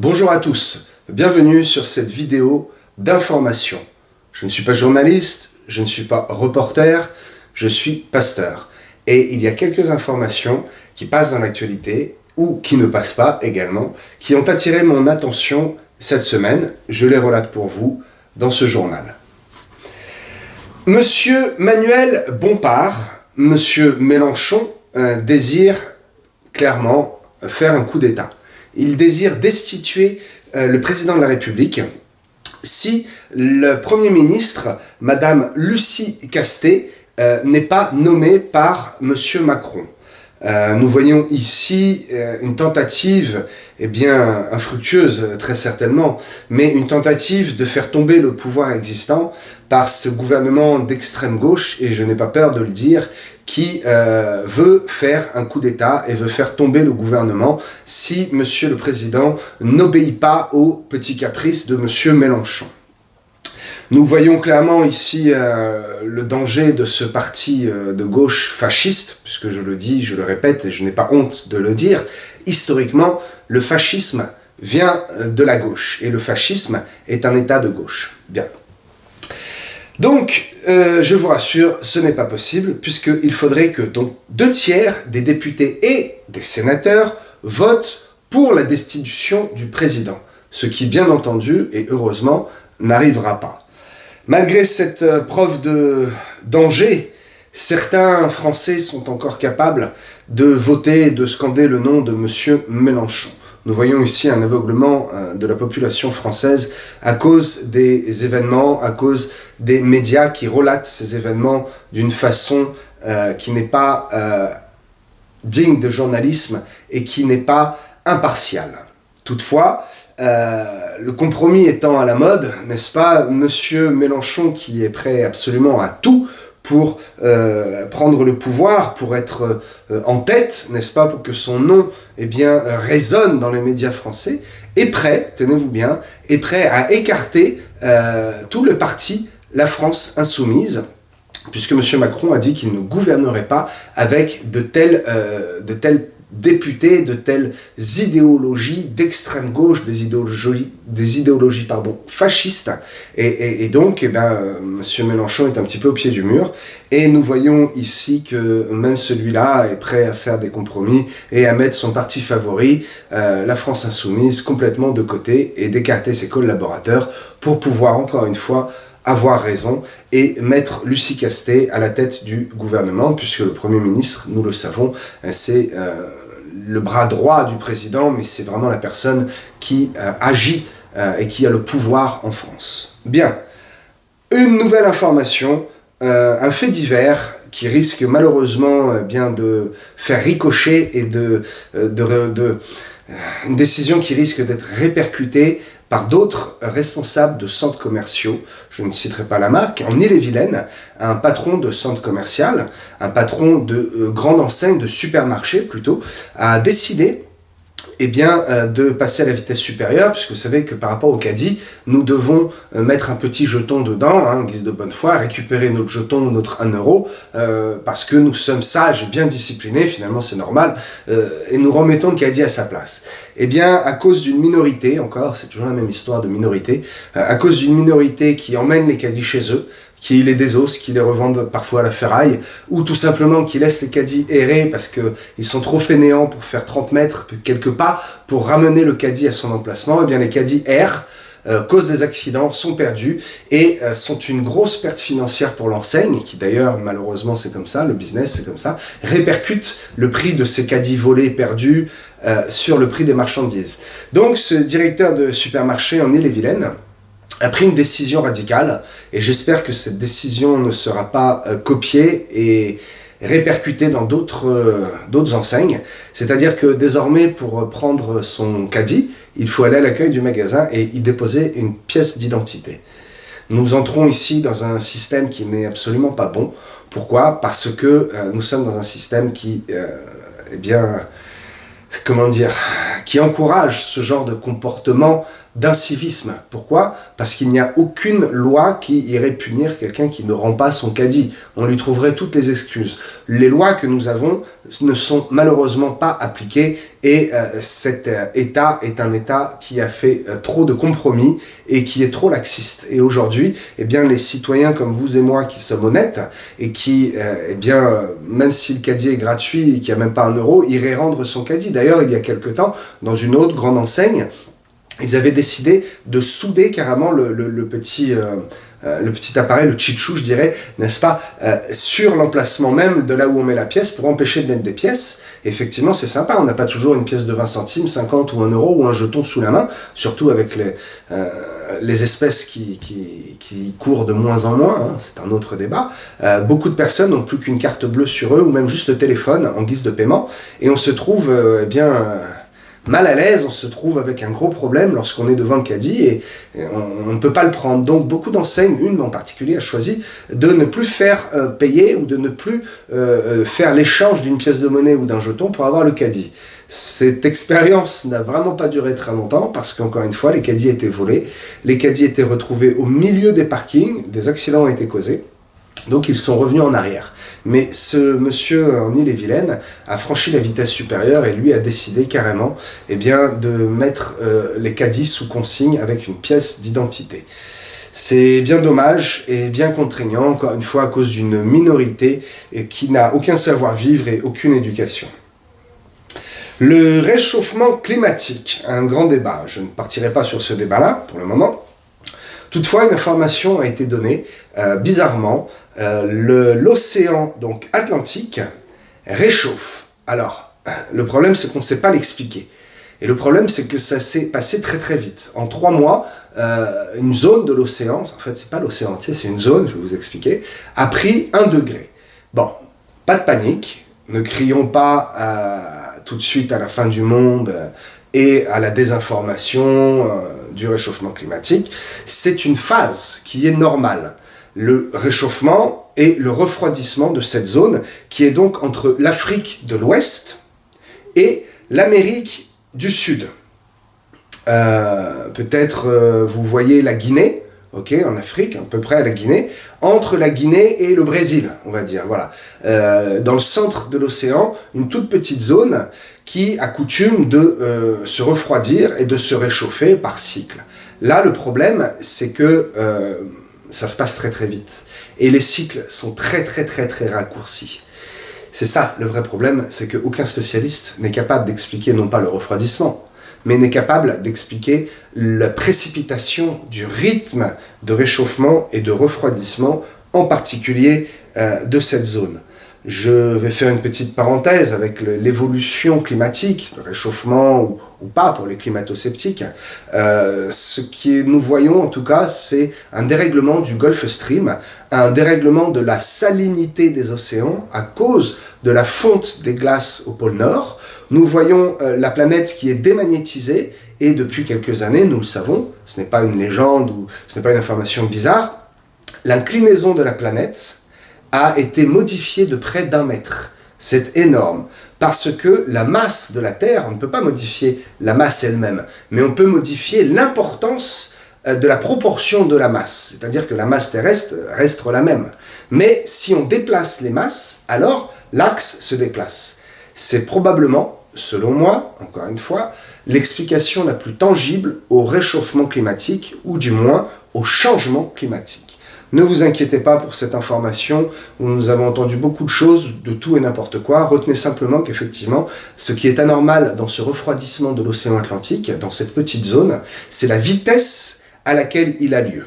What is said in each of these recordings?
Bonjour à tous, bienvenue sur cette vidéo d'information. Je ne suis pas journaliste, je ne suis pas reporter, je suis pasteur. Et il y a quelques informations qui passent dans l'actualité, ou qui ne passent pas également, qui ont attiré mon attention cette semaine. Je les relate pour vous dans ce journal. Monsieur Manuel Bompard, Monsieur Mélenchon, désire clairement faire un coup d'État. Il désire destituer le président de la République si le Premier ministre, Madame Lucie Castet, n'est pas nommé par Monsieur Macron. Nous voyons ici une tentative, infructueuse très certainement, mais une tentative de faire tomber le pouvoir existant par ce gouvernement d'extrême gauche, et je n'ai pas peur de le dire, qui veut faire un coup d'État et veut faire tomber le gouvernement si Monsieur le Président n'obéit pas aux petits caprices de Monsieur Mélenchon. Nous voyons clairement ici le danger de ce parti de gauche fasciste, puisque je le dis, je le répète, et je n'ai pas honte de le dire, historiquement, le fascisme vient de la gauche, et le fascisme est un état de gauche. Bien. Donc, je vous rassure, ce n'est pas possible, puisqu'il faudrait que donc 2/3 des députés et des sénateurs votent pour la destitution du président, ce qui, bien entendu, et heureusement, n'arrivera pas. Malgré cette preuve de danger, certains Français sont encore capables de voter et de scander le nom de Monsieur Mélenchon. Nous voyons ici un aveuglement de la population française à cause des événements, à cause des médias qui relatent ces événements d'une façon qui n'est pas digne de journalisme et qui n'est pas impartiale. Toutefois, le compromis étant à la mode, n'est-ce pas, Monsieur Mélenchon qui est prêt absolument à tout pour prendre le pouvoir, pour être en tête, n'est-ce pas, pour que son nom résonne dans les médias français, est prêt, tenez-vous bien, est prêt à écarter tout le parti La France Insoumise, puisque M. Macron a dit qu'il ne gouvernerait pas avec de tels députés, de telles idéologies d'extrême gauche, des idéologies fascistes, et donc M. Mélenchon est un petit peu au pied du mur, et nous voyons ici que même celui-là est prêt à faire des compromis et à mettre son parti favori, la France Insoumise, complètement de côté et d'écarter ses collaborateurs pour pouvoir encore une fois avoir raison et mettre Lucie Castet à la tête du gouvernement, puisque le Premier ministre, nous le savons, c'est le bras droit du président, mais c'est vraiment la personne qui agit et qui a le pouvoir en France. Bien, une nouvelle information, un fait divers qui risque malheureusement de faire ricocher et une décision qui risque d'être répercutée par d'autres responsables de centres commerciaux, je ne citerai pas la marque, en Ille-et-Vilaine, un patron de centre commercial, un patron de grande enseigne, de supermarché plutôt, a décidé de passer à la vitesse supérieure, puisque vous savez que par rapport au caddie, nous devons mettre un petit jeton dedans, en guise de bonne foi, récupérer notre jeton ou notre 1 euro, parce que nous sommes sages et bien disciplinés, finalement c'est normal, et nous remettons le caddie à sa place. À cause d'une minorité, encore, c'est toujours la même histoire de minorité, à cause d'une minorité qui emmène les caddies chez eux, qui les désossent, qui les revendent parfois à la ferraille, ou tout simplement qui laissent les caddies errer parce qu'ils sont trop fainéants pour faire 30 mètres, quelques pas, pour ramener le caddie à son emplacement. Les caddies errent, causent des accidents, sont perdus, et sont une grosse perte financière pour l'enseigne, qui d'ailleurs, malheureusement c'est comme ça, le business c'est comme ça, répercute le prix de ces caddies volés, perdus, sur le prix des marchandises. Donc ce directeur de supermarché en Ille-et-Vilaine a pris une décision radicale, et j'espère que cette décision ne sera pas copiée et répercutée dans d'autres enseignes. C'est-à-dire que désormais, pour prendre son caddie, il faut aller à l'accueil du magasin et y déposer une pièce d'identité. Nous entrons ici dans un système qui n'est absolument pas bon. Pourquoi ? Parce que nous sommes dans un système qui qui encourage ce genre de comportement d'incivisme. Pourquoi? Parce qu'il n'y a aucune loi qui irait punir quelqu'un qui ne rend pas son caddie. On lui trouverait toutes les excuses. Les lois que nous avons ne sont malheureusement pas appliquées et cet État est un État qui a fait trop de compromis et qui est trop laxiste. Et aujourd'hui, eh bien, les citoyens comme vous et moi qui sommes honnêtes et qui, eh bien, même si le caddie est gratuit et qu'il n'y a même pas €, iraient rendre son caddie. D'ailleurs, il y a quelque temps, dans une autre grande enseigne, ils avaient décidé de souder carrément le petit appareil, le tchitchou, je dirais, n'est-ce pas, sur l'emplacement même de là où on met la pièce pour empêcher de mettre des pièces. Et effectivement, c'est sympa, on n'a pas toujours une pièce de 20 centimes, 50 ou 1 € ou un jeton sous la main, surtout avec les espèces qui courent de moins en moins, hein, c'est un autre débat. Beaucoup de personnes n'ont plus qu'une carte bleue sur eux ou même juste le téléphone en guise de paiement et on se trouve mal à l'aise, on se trouve avec un gros problème lorsqu'on est devant le caddie et on ne peut pas le prendre. Donc beaucoup d'enseignes, une en particulier, a choisi de ne plus faire payer ou de ne plus faire l'échange d'une pièce de monnaie ou d'un jeton pour avoir le caddie. Cette expérience n'a vraiment pas duré très longtemps parce qu'encore une fois, les caddies étaient volés, les caddies étaient retrouvés au milieu des parkings, des accidents ont été causés. Donc ils sont revenus en arrière. Mais ce monsieur en Ille-et-Vilaine a franchi la vitesse supérieure et lui a décidé carrément de mettre les caddies sous consigne avec une pièce d'identité. C'est bien dommage et bien contraignant, encore une fois à cause d'une minorité qui n'a aucun savoir-vivre et aucune éducation. Le réchauffement climatique, un grand débat. Je ne partirai pas sur ce débat-là pour le moment. Toutefois, une information a été donnée, bizarrement, l'océan donc Atlantique réchauffe. Alors, le problème c'est qu'on ne sait pas l'expliquer. Et le problème c'est que ça s'est passé très très vite. En 3 mois, une zone de l'océan, en fait c'est pas l'océan entier, c'est une zone, je vais vous expliquer, a pris 1 degré. Bon, pas de panique, ne crions pas tout de suite à la fin du monde et à la désinformation du réchauffement climatique. C'est une phase qui est normale. Le réchauffement et le refroidissement de cette zone qui est donc entre l'Afrique de l'Ouest et l'Amérique du Sud. Peut-être vous voyez la Guinée, en Afrique, à peu près à la Guinée, entre la Guinée et le Brésil, on va dire, voilà. Dans le centre de l'océan, une toute petite zone qui a coutume de se refroidir et de se réchauffer par cycle. Là, le problème, c'est que ça se passe très très vite. Et les cycles sont très très très très raccourcis. C'est ça le vrai problème, c'est qu'aucun spécialiste n'est capable d'expliquer non pas le refroidissement, mais n'est capable d'expliquer la précipitation du rythme de réchauffement et de refroidissement, en particulier de cette zone. Je vais faire une petite parenthèse avec l'évolution climatique, le réchauffement ou pas pour les climato-sceptiques. Ce que nous voyons en tout cas, c'est un dérèglement du Gulf Stream, un dérèglement de la salinité des océans à cause de la fonte des glaces au pôle Nord. Nous voyons la planète qui est démagnétisée et depuis quelques années, nous le savons, ce n'est pas une légende ou ce n'est pas une information bizarre, l'inclinaison de la planète a été modifiée de près d'1 mètre. C'est énorme, parce que la masse de la Terre, on ne peut pas modifier la masse elle-même, mais on peut modifier l'importance de la proportion de la masse, c'est-à-dire que la masse terrestre reste la même. Mais si on déplace les masses, alors l'axe se déplace. C'est probablement, selon moi, encore une fois, l'explication la plus tangible au réchauffement climatique, ou du moins au changement climatique. Ne vous inquiétez pas pour cette information, où nous avons entendu beaucoup de choses, de tout et n'importe quoi. Retenez simplement qu'effectivement, ce qui est anormal dans ce refroidissement de l'océan Atlantique, dans cette petite zone, c'est la vitesse à laquelle il a lieu.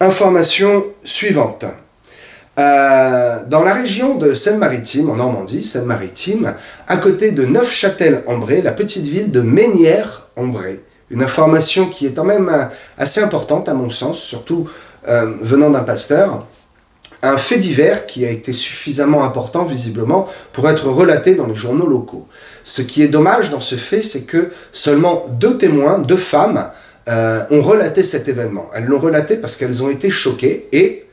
Information suivante. Dans la région de Seine-Maritime, en Normandie, Seine-Maritime, à côté de Neufchâtel-en-Bray, la petite ville de Mesnières-en-Bray. Une information qui est quand même assez importante à mon sens, surtout venant d'un pasteur, un fait divers qui a été suffisamment important visiblement pour être relaté dans les journaux locaux. Ce qui est dommage dans ce fait, c'est que seulement 2 témoins, 2 femmes, ont relaté cet événement. Elles l'ont relaté parce qu'elles ont été choquées et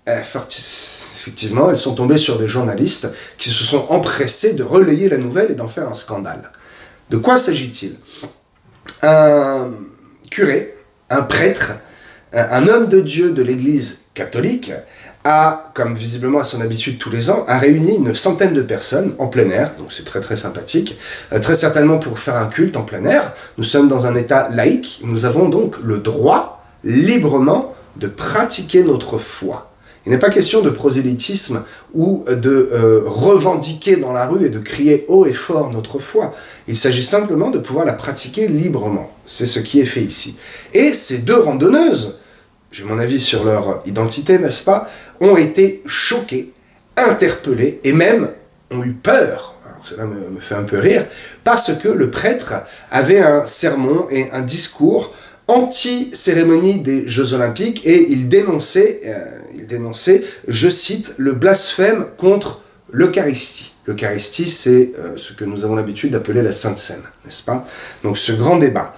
effectivement elles sont tombées sur des journalistes qui se sont empressés de relayer la nouvelle et d'en faire un scandale. De quoi s'agit-il ? Un curé, un prêtre, un homme de Dieu de l'Église catholique, a, comme visiblement à son habitude tous les ans, a réuni une centaine de personnes en plein air, donc c'est très très sympathique, très certainement pour faire un culte en plein air. Nous sommes dans un État laïque, nous avons donc le droit, librement, de pratiquer notre foi. Il n'est pas question de prosélytisme ou de revendiquer dans la rue et de crier haut et fort notre foi. Il s'agit simplement de pouvoir la pratiquer librement. C'est ce qui est fait ici. Et ces deux randonneuses, j'ai mon avis sur leur identité, n'est-ce pas, ont été choquées, interpellées et même ont eu peur. Alors, cela me fait un peu rire, parce que le prêtre avait un sermon et un discours anti-cérémonie des Jeux Olympiques et il dénonçait, je cite, le blasphème contre l'Eucharistie. L'Eucharistie, c'est ce que nous avons l'habitude d'appeler la Sainte Seine, n'est-ce pas? Donc ce grand débat.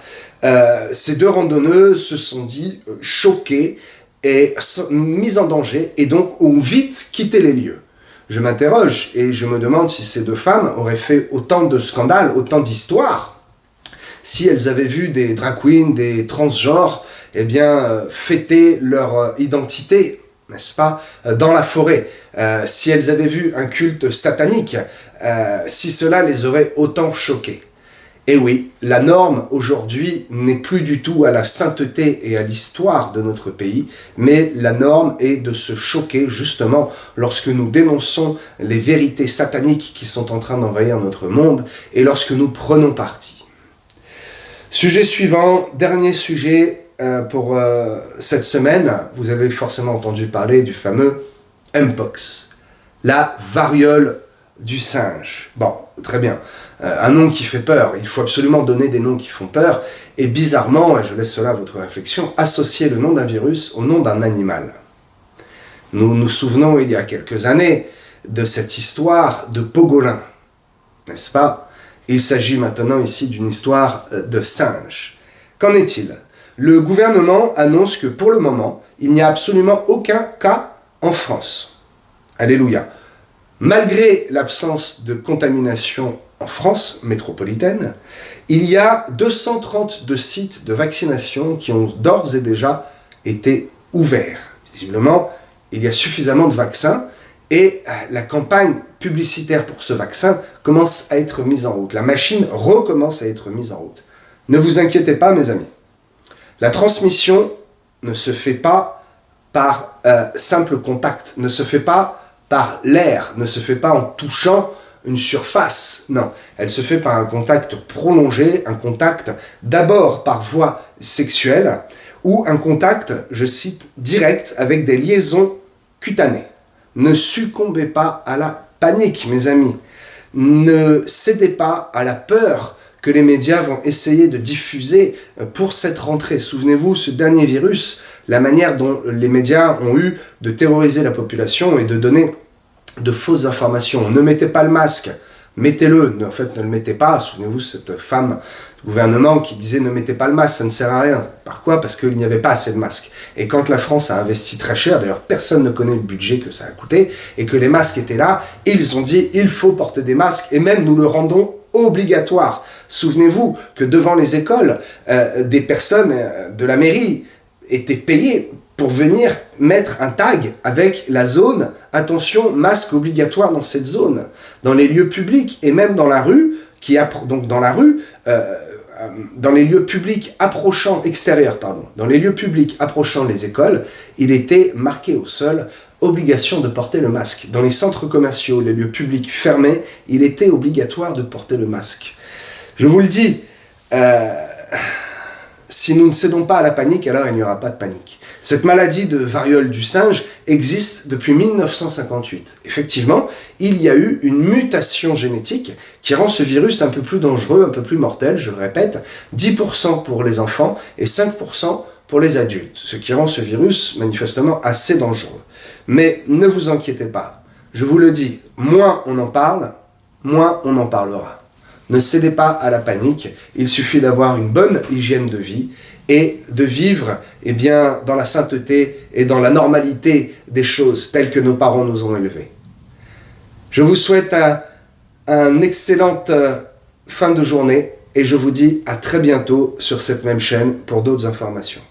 Ces deux randonneuses se sont dit choquées et mises en danger et donc ont vite quitté les lieux. Je m'interroge et je me demande si ces deux femmes auraient fait autant de scandales, autant d'histoires, si elles avaient vu des drag queens, des transgenres, eh bien, fêter leur identité, n'est-ce pas, dans la forêt. Si elles avaient vu un culte satanique, si cela les aurait autant choquées. Et oui, la norme aujourd'hui n'est plus du tout à la sainteté et à l'histoire de notre pays, mais la norme est de se choquer justement lorsque nous dénonçons les vérités sataniques qui sont en train d'envahir notre monde et lorsque nous prenons parti. Sujet suivant, dernier sujet pour cette semaine. Vous avez forcément entendu parler du fameux Mpox, la variole du singe. Bon, très bien. Un nom qui fait peur. Il faut absolument donner des noms qui font peur. Et bizarrement, et je laisse cela à votre réflexion, associer le nom d'un virus au nom d'un animal. Nous nous souvenons, il y a quelques années, de cette histoire de pangolin, n'est-ce pas ? Il s'agit maintenant ici d'une histoire de singe. Qu'en est-il ? Le gouvernement annonce que pour le moment, il n'y a absolument aucun cas en France. Alléluia. Malgré l'absence de contamination en France métropolitaine, il y a 232 sites de vaccination qui ont d'ores et déjà été ouverts. Visiblement, il y a suffisamment de vaccins et la campagne publicitaire pour ce vaccin commence à être mise en route. La machine recommence à être mise en route. Ne vous inquiétez pas, mes amis. La transmission ne se fait pas par simple contact, ne se fait pas par l'air, ne se fait pas en touchant une surface. Non, elle se fait par un contact prolongé, un contact d'abord par voie sexuelle ou un contact, je cite, direct avec des liaisons cutanées. Ne succombez pas à la panique, mes amis. Ne cédez pas à la peur que les médias vont essayer de diffuser pour cette rentrée. Souvenez-vous, ce dernier virus, la manière dont les médias ont eu de terroriser la population et de donner de fausses informations. Ne mettez pas le masque, mettez-le. En fait, ne le mettez pas. Souvenez-vous, cette femme du gouvernement qui disait ne mettez pas le masque, ça ne sert à rien. Par quoi ? Parce qu'il n'y avait pas assez de masques. Et quand la France a investi très cher, d'ailleurs personne ne connaît le budget que ça a coûté, et que les masques étaient là, ils ont dit il faut porter des masques, et même nous le rendons obligatoire. Souvenez-vous que devant les écoles, des personnes de la mairie étaient payées pour venir mettre un tag avec la zone « Attention, masque obligatoire dans cette zone ». Dans les lieux publics et même dans la rue, dans les lieux publics approchant, dans les lieux publics approchant les écoles, il était marqué au sol « Obligation de porter le masque ». Dans les centres commerciaux, les lieux publics fermés, il était obligatoire de porter le masque. Je vous le dis, si nous ne cédons pas à la panique, alors il n'y aura pas de panique. Cette maladie de variole du singe existe depuis 1958. Effectivement, il y a eu une mutation génétique qui rend ce virus un peu plus dangereux, un peu plus mortel, je le répète, 10% pour les enfants et 5% pour les adultes, ce qui rend ce virus manifestement assez dangereux. Mais ne vous inquiétez pas, je vous le dis, moins on en parle, moins on en parlera. Ne cédez pas à la panique, il suffit d'avoir une bonne hygiène de vie et de vivre dans la sainteté et dans la normalité des choses telles que nos parents nous ont élevés. Je vous souhaite une excellente fin de journée et je vous dis à très bientôt sur cette même chaîne pour d'autres informations.